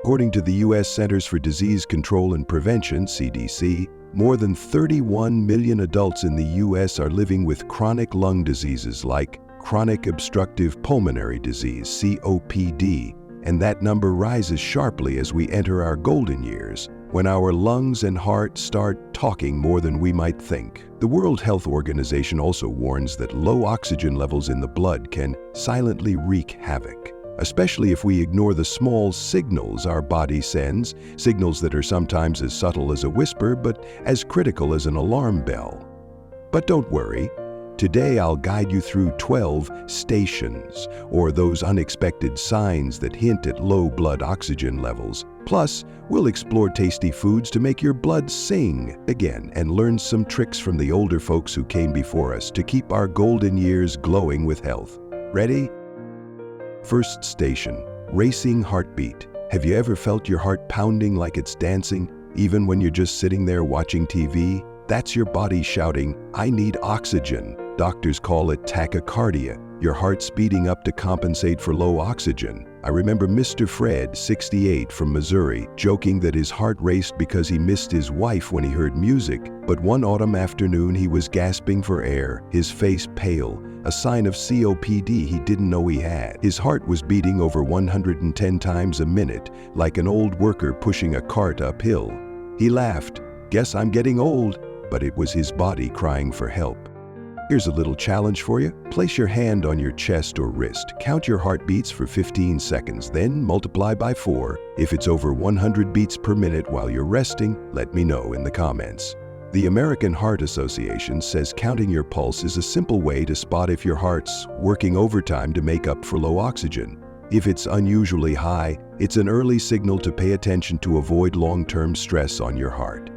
According to the U.S. Centers for Disease Control and Prevention, CDC, more than 31 million adults in the U.S. are living with chronic lung diseases like chronic obstructive pulmonary disease, COPD, and that number rises sharply as we enter our golden years, when our lungs and heart start talking more than we might think. The World Health Organization also warns that low oxygen levels in the blood can silently wreak havoc, especially if we ignore the small signals our body sends, signals that are sometimes as subtle as a whisper but as critical as an alarm bell. But don't worry. Today I'll guide you through 12 stations, or those unexpected signs that hint at low blood oxygen levels. Plus, we'll explore tasty foods to make your blood sing again and learn some tricks from the older folks who came before us to keep our golden years glowing with health. Ready? First station, racing heartbeat. Have you ever felt your heart pounding like it's dancing, even when you're just sitting there watching TV? That's your body shouting, "I need oxygen." Doctors call it tachycardia, your heart speeding up to compensate for low oxygen. I remember Mr. Fred, 68, from Missouri, joking that his heart raced because he missed his wife when he heard music, but one autumn afternoon he was gasping for air, his face pale, a sign of COPD he didn't know he had. His heart was beating over 110 times a minute, like an old worker pushing a cart uphill. He laughed, "Guess I'm getting old," but it was his body crying for help. Here's a little challenge for you. Place your hand on your chest or wrist. Count your heartbeats for 15 seconds, then multiply by 4. If it's over 100 beats per minute while you're resting, let me know in the comments. The American Heart Association says counting your pulse is a simple way to spot if your heart's working overtime to make up for low oxygen. If it's unusually high, it's an early signal to pay attention to avoid long-term stress on your heart.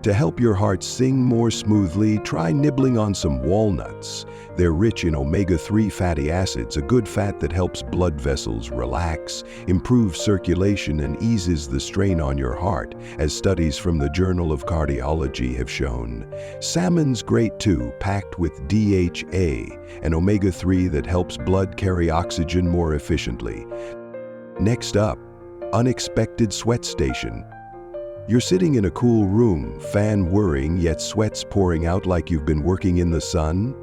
To help your heart sing more smoothly, try nibbling on some walnuts. They're rich in omega-3 fatty acids, a good fat that helps blood vessels relax, improves circulation, and eases the strain on your heart, as studies from the Journal of Cardiology have shown. Salmon's great too, packed with DHA, an omega-3 that helps blood carry oxygen more efficiently. Next up, unexpected sweat station. You're sitting in a cool room, fan whirring, yet sweat's pouring out like you've been working in the sun.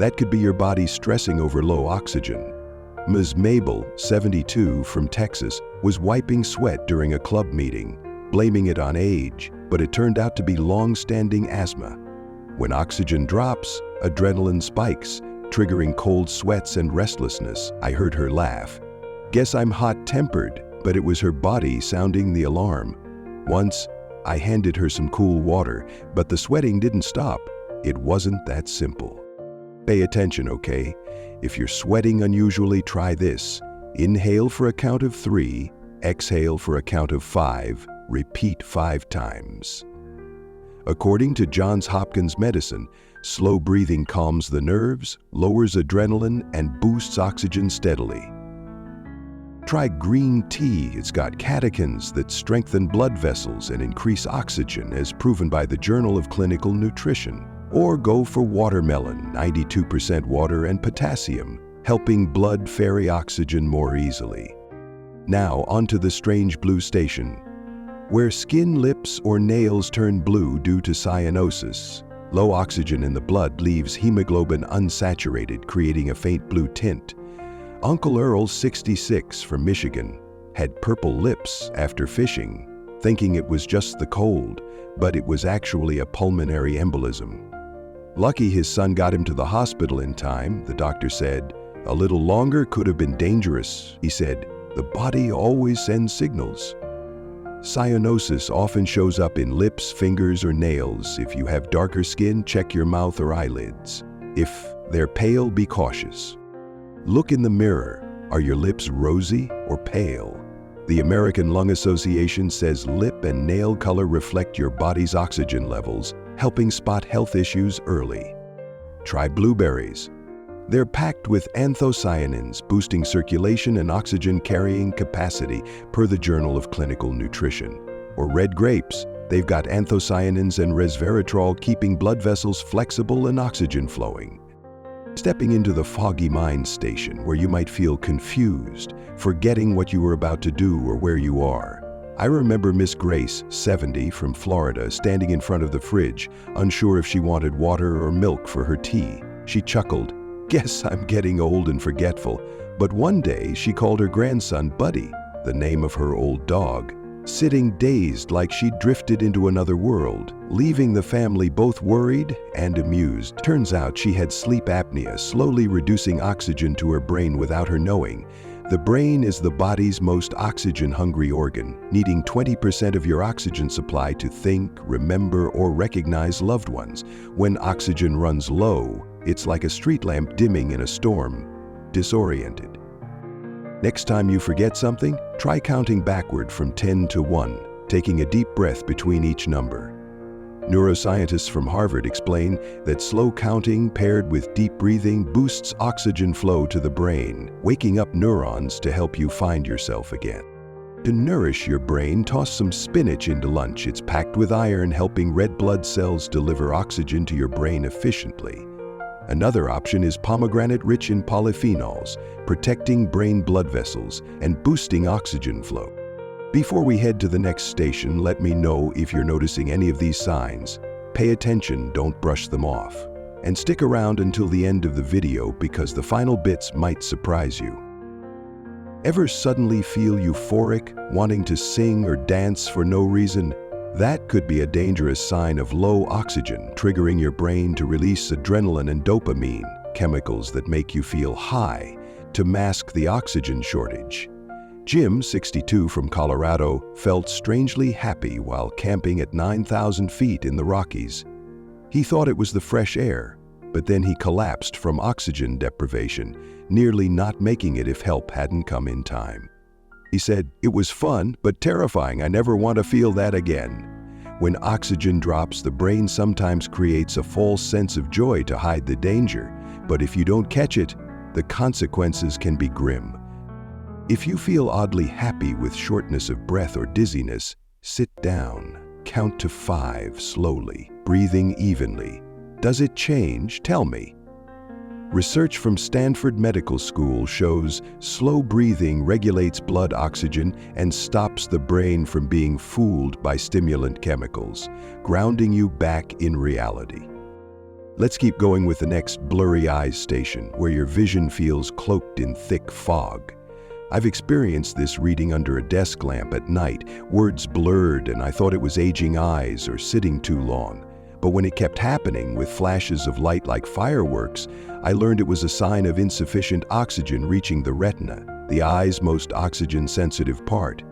That could be your body stressing over low oxygen. Ms. Mabel, 72, from Texas, was wiping sweat during a club meeting, blaming it on age, but it turned out to be long-standing asthma. When oxygen drops, adrenaline spikes, triggering cold sweats and restlessness. I heard her laugh. Guess I'm hot-tempered, but it was her body sounding the alarm. Once, I handed her some cool water, but the sweating didn't stop. It wasn't that simple. Pay attention, okay? If you're sweating unusually, try this. Inhale for a count of 3, exhale for a count of 5, repeat 5 times. According to Johns Hopkins Medicine, slow breathing calms the nerves, lowers adrenaline, and boosts oxygen steadily. Try green tea. It's got catechins that strengthen blood vessels and increase oxygen, as proven by the Journal of Clinical Nutrition. Or go for watermelon, 92% water and potassium, helping blood ferry oxygen more easily. Now onto the strange blue station. Where skin, lips, or nails turn blue due to cyanosis, low oxygen in the blood leaves hemoglobin unsaturated, creating a faint blue tint. Uncle Earl, 66, from Michigan, had purple lips after fishing, thinking it was just the cold, but it was actually a pulmonary embolism. Lucky his son got him to the hospital in time, the doctor said. A little longer could have been dangerous, he said. The body always sends signals. Cyanosis often shows up in lips, fingers, or nails. If you have darker skin, check your mouth or eyelids. If they're pale, be cautious. Look in the mirror. Are your lips rosy or pale? The American Lung Association says lip and nail color reflect your body's oxygen levels, helping spot health issues early. Try blueberries. They're packed with anthocyanins, boosting circulation and oxygen-carrying capacity, per the Journal of Clinical Nutrition. Or red grapes. They've got anthocyanins and resveratrol, keeping blood vessels flexible and oxygen flowing. stepping into the foggy mind station where you might feel confused, forgetting what you were about to do or where you are. I remember Miss Grace, 70, from Florida, standing in front of the fridge, unsure if she wanted water or milk for her tea. She chuckled, "Guess I'm getting old and forgetful." But one day she called her grandson Buddy, the name of her old dog, sitting dazed like she'd drifted into another world, leaving the family both worried and amused. Turns out she had sleep apnea, slowly reducing oxygen to her brain without her knowing. The brain is the body's most oxygen-hungry organ, needing 20% of your oxygen supply to think, remember, or recognize loved ones. When oxygen runs low, it's like a street lamp dimming in a storm, disoriented. Next time you forget something, try counting backward from 10 to 1, taking a deep breath between each number. Neuroscientists from Harvard explain that slow counting paired with deep breathing boosts oxygen flow to the brain, waking up neurons to help you find yourself again. To nourish your brain, toss some spinach into lunch. It's packed with iron, helping red blood cells deliver oxygen to your brain efficiently. Another option is pomegranate rich in polyphenols, protecting brain blood vessels and boosting oxygen flow. Before we head to the next station, let me know if you're noticing any of these signs. Pay attention, don't brush them off. And stick around until the end of the video because the final bits might surprise you. Ever suddenly feel euphoric, wanting to sing or dance for no reason? That could be a dangerous sign of low oxygen, triggering your brain to release adrenaline and dopamine, chemicals that make you feel high, to mask the oxygen shortage. Jim, 62 from Colorado, felt strangely happy while camping at 9,000 feet in the Rockies. He thought it was the fresh air, but then he collapsed from oxygen deprivation, nearly not making it if help hadn't come in time. He said, "It was fun, but terrifying. I never want to feel that again." When oxygen drops, the brain sometimes creates a false sense of joy to hide the danger, but if you don't catch it, the consequences can be grim. If you feel oddly happy with shortness of breath or dizziness, sit down. Count to 5 slowly, breathing evenly. Does it change? Tell me. Research from Stanford Medical School shows slow breathing regulates blood oxygen and stops the brain from being fooled by stimulant chemicals, grounding you back in reality. Let's keep going with the next blurry eyes station, where your vision feels cloaked in thick fog. I've experienced this reading under a desk lamp at night, words blurred and I thought it was aging eyes or sitting too long. But when it kept happening with flashes of light like fireworks, I learned it was a sign of insufficient oxygen reaching the retina, the eye's most oxygen-sensitive part.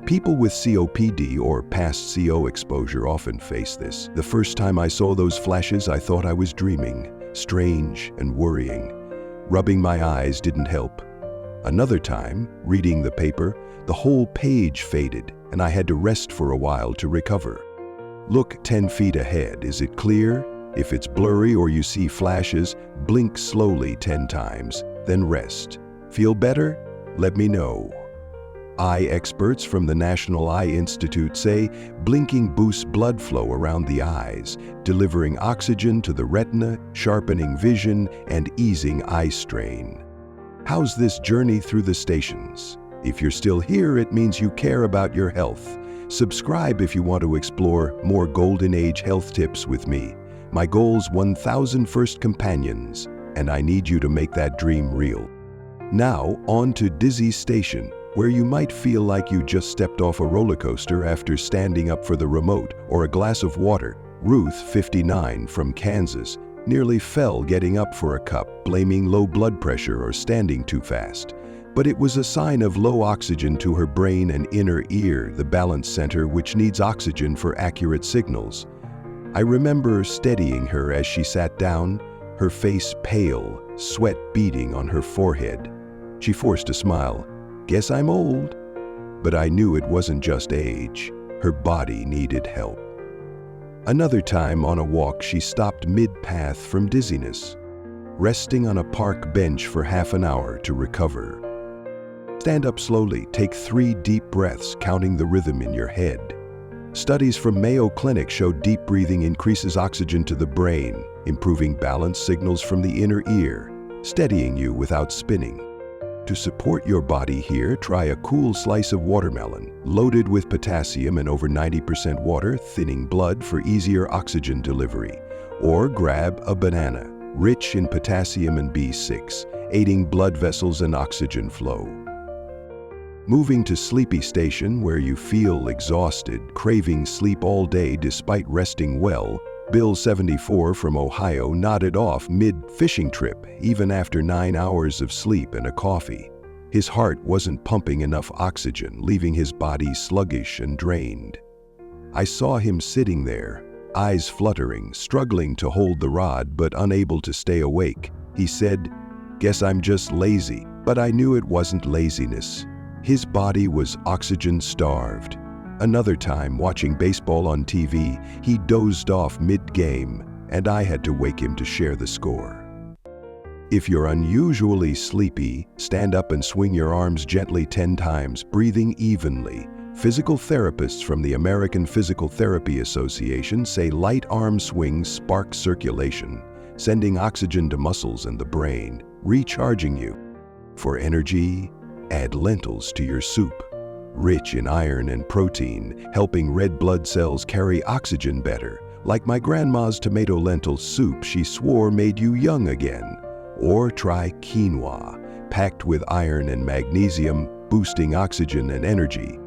People with COPD or past CO exposure often face this. The first time I saw those flashes, I thought I was dreaming, strange and worrying. Rubbing my eyes didn't help. Another time, reading the paper, the whole page faded and I had to rest for a while to recover. Look 10 feet ahead. Is it clear? If it's blurry or you see flashes, blink slowly 10 times, then rest. Feel better? Let me know. Eye experts from the National Eye Institute say blinking boosts blood flow around the eyes, delivering oxygen to the retina, sharpening vision, and easing eye strain. How's this journey through the stations? If you're still here, it means you care about your health. Subscribe if you want to explore more Golden Age health tips with me. My goal's 1,000 first companions, and I need you to make that dream real. Now, on to Dizzy Station, where you might feel like you just stepped off a roller coaster after standing up for the remote or a glass of water. Ruth, 59, from Kansas, nearly fell getting up for a cup, blaming low blood pressure or standing too fast. But it was a sign of low oxygen to her brain and inner ear, the balance center which needs oxygen for accurate signals. I remember steadying her as she sat down, her face pale, sweat beading on her forehead. She forced a smile. "Guess I'm old." But I knew it wasn't just age. Her body needed help. Another time on a walk, she stopped mid-path from dizziness, resting on a park bench for half an hour to recover. Stand up slowly, take 3 deep breaths, counting the rhythm in your head. Studies from Mayo Clinic show deep breathing increases oxygen to the brain, improving balance signals from the inner ear, steadying you without spinning. To support your body here, try a cool slice of watermelon, loaded with potassium and over 90% water, thinning blood for easier oxygen delivery. Or grab a banana, rich in potassium and B6, aiding blood vessels and oxygen flow. Moving to sleepy station where you feel exhausted, craving sleep all day despite resting well, Bill 74 from Ohio nodded off mid-fishing trip, even after 9 hours of sleep and a coffee. His heart wasn't pumping enough oxygen, leaving his body sluggish and drained. I saw him sitting there, eyes fluttering, struggling to hold the rod but unable to stay awake. He said, "Guess I'm just lazy," but I knew it wasn't laziness. His body was oxygen-starved. Another time, watching baseball on TV, he dozed off mid-game, and I had to wake him to share the score. If you're unusually sleepy, stand up and swing your arms gently 10 times, breathing evenly. Physical therapists from the American Physical Therapy Association say light arm swings spark circulation, sending oxygen to muscles and the brain, recharging you. For energy, add lentils to your soup. Rich in iron and protein, helping red blood cells carry oxygen better. Like my grandma's tomato lentil soup she swore made you young again. Or try quinoa, packed with iron and magnesium, boosting oxygen and energy.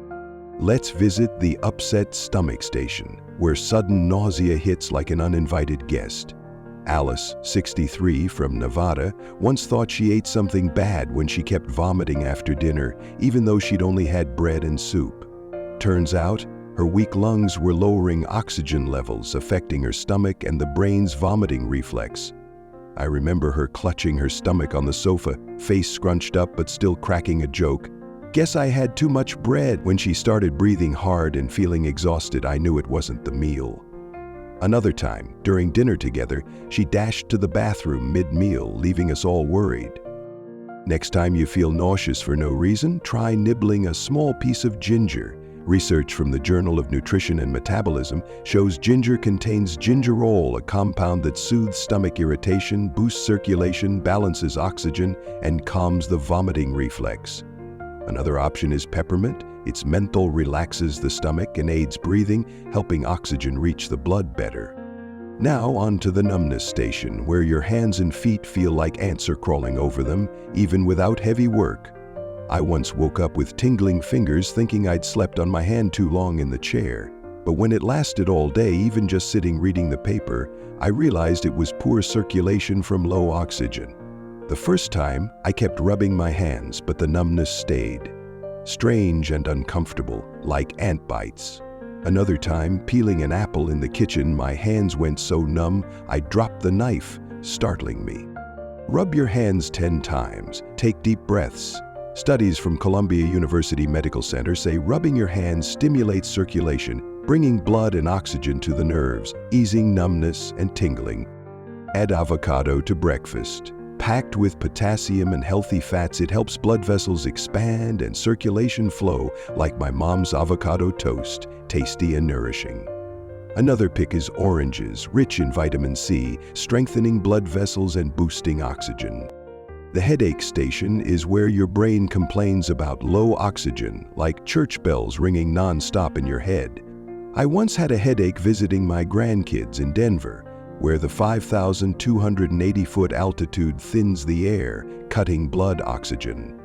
Let's visit the upset stomach station, where sudden nausea hits like an uninvited guest. Alice, 63, from Nevada, once thought she ate something bad when she kept vomiting after dinner, even though she'd only had bread and soup. Turns out, her weak lungs were lowering oxygen levels, affecting her stomach and the brain's vomiting reflex. I remember her clutching her stomach on the sofa, face scrunched up but still cracking a joke. "Guess I had too much bread." When she started breathing hard and feeling exhausted, I knew it wasn't the meal. Another time, during dinner together, she dashed to the bathroom mid-meal, leaving us all worried. Next time you feel nauseous for no reason, try nibbling a small piece of ginger. Research from the Journal of Nutrition and Metabolism shows ginger contains gingerol, a compound that soothes stomach irritation, boosts circulation, balances oxygen, and calms the vomiting reflex. Another option is peppermint. Its menthol relaxes the stomach and aids breathing, helping oxygen reach the blood better. Now on to the numbness station, where your hands and feet feel like ants are crawling over them, even without heavy work. I once woke up with tingling fingers thinking I'd slept on my hand too long in the chair. But when it lasted all day, even just sitting reading the paper, I realized it was poor circulation from low oxygen. The first time, I kept rubbing my hands, but the numbness stayed. Strange and uncomfortable, like ant bites. Another time, peeling an apple in the kitchen, my hands went so numb, I dropped the knife, startling me. Rub your hands 10 times. Take deep breaths. Studies from Columbia University Medical Center say rubbing your hands stimulates circulation, bringing blood and oxygen to the nerves, easing numbness and tingling. Add avocado to breakfast. Packed with potassium and healthy fats, it helps blood vessels expand and circulation flow, like my mom's avocado toast, tasty and nourishing. Another pick is oranges, rich in vitamin C, strengthening blood vessels and boosting oxygen. The headache station is where your brain complains about low oxygen, like church bells ringing non-stop in your head. I once had a headache visiting my grandkids in Denver, where the 5,280-foot altitude thins the air, cutting blood oxygen.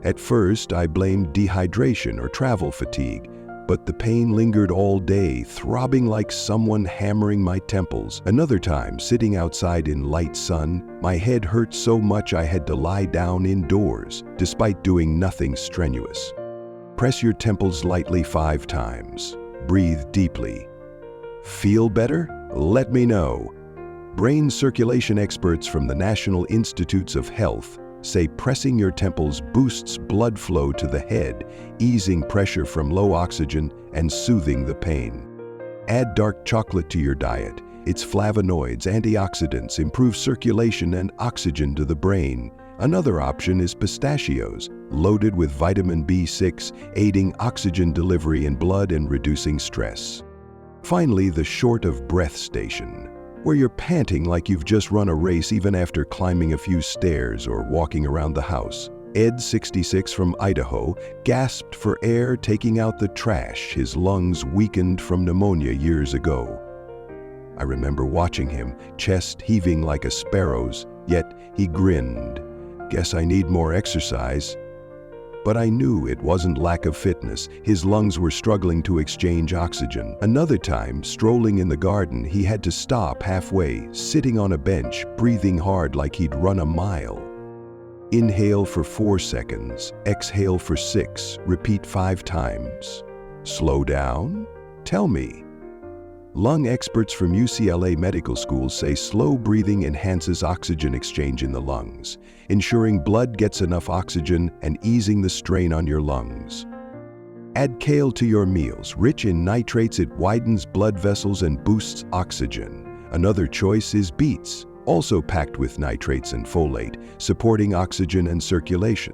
At first, I blamed dehydration or travel fatigue, but the pain lingered all day, throbbing like someone hammering my temples. Another time, sitting outside in light sun, my head hurt so much I had to lie down indoors, despite doing nothing strenuous. Press your temples lightly 5 times. Breathe deeply. Feel better? Let me know. Brain circulation experts from the National Institutes of Health say pressing your temples boosts blood flow to the head, easing pressure from low oxygen and soothing the pain. Add dark chocolate to your diet. Its flavonoids, antioxidants, improve circulation and oxygen to the brain. Another option is pistachios, loaded with vitamin B6, aiding oxygen delivery in blood and reducing stress. Finally, the short of breath station. where you're panting like you've just run a race even after climbing a few stairs or walking around the house. Ed, 66, from Idaho, gasped for air taking out the trash, his lungs weakened from pneumonia years ago. I remember watching him, chest heaving like a sparrow's, yet he grinned. Guess I need more exercise. But I knew it wasn't lack of fitness. His lungs were struggling to exchange oxygen. Another time, strolling in the garden, he had to stop halfway, sitting on a bench, breathing hard like he'd run a mile. Inhale for 4 seconds, exhale for 6, repeat 5 times. Slow down? Tell me. Lung experts from UCLA Medical School say slow breathing enhances oxygen exchange in the lungs, ensuring blood gets enough oxygen and easing the strain on your lungs. Add kale to your meals. Rich in nitrates, it widens blood vessels and boosts oxygen. Another choice is beets, also packed with nitrates and folate, supporting oxygen and circulation.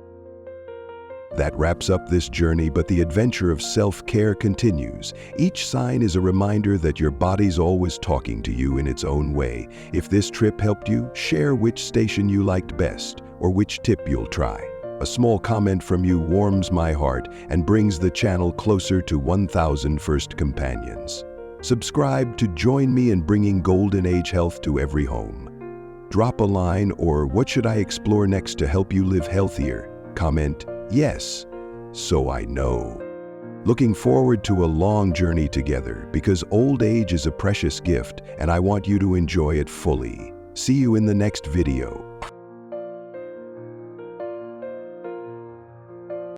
That wraps up this journey, but the adventure of self-care continues. Each sign is a reminder that your body's always talking to you in its own way. If this trip helped you, share which station you liked best or which tip you'll try. A small comment from you warms my heart and brings the channel closer to 1,000 first companions. Subscribe to join me in bringing golden age health to every home. Drop a line or what should I explore next to help you live healthier? Comment yes, so I know. Looking forward to a long journey together because old age is a precious gift and I want you to enjoy it fully. See you in the next video.